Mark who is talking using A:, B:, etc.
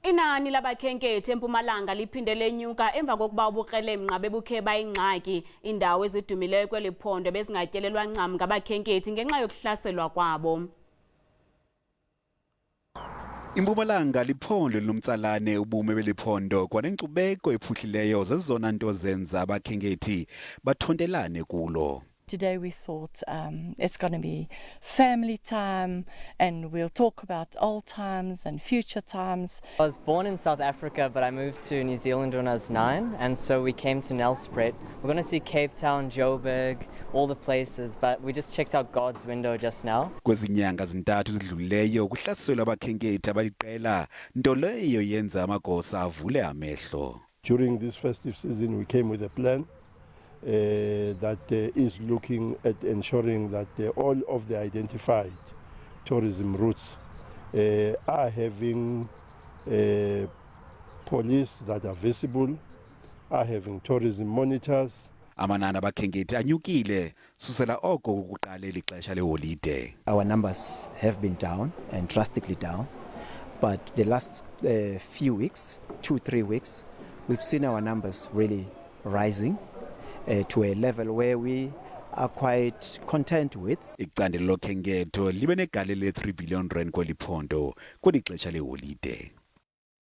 A: Inani labakhenkethi eMpumalanga liphinde lenyuka emva kokuba ubukrelemnqa bebukhe bayingxaki Iindawo ezidumileyo kweliphondo bezingatyelelwa ncam ngabakhenkethi ngenxa yokuhlaselwa kwabo.
B: Impumalanga liphondo linomtsalane ubume beliphondo kwanenkcubeko ephuhlileyo zezona nto zenza abakhenkethi bathontelane kulo.
C: Today we thought it's going to be family time and we'll talk about old times and future times.
D: I was born in South Africa, but I moved to New Zealand when I was 9, and so we came to Nelspruit. We're going to see Cape Town, Joburg, all the places, but we just checked out God's window just now.
B: Kwezinyanga zintathu zidlulileyo kuhlaselwa abakhenkethi abaliqela nto leyo yenza amagosa avule amehlo.
E: During this festive season we came with a plan that is looking at ensuring that all of the identified tourism routes are having police that are visible, are having tourism monitors.
B: Amanani abakhenkethi anyukile susela oko ukuqala elixesha leholide.
F: Our numbers have been down and drastically down, but the last few weeks, 2-3 weeks, we've seen our numbers really rising to a level where we are quite content with.
B: Icandelo lokhenketho libe negalelo le-3 billion rand kweliphondo kweli xesha leholide.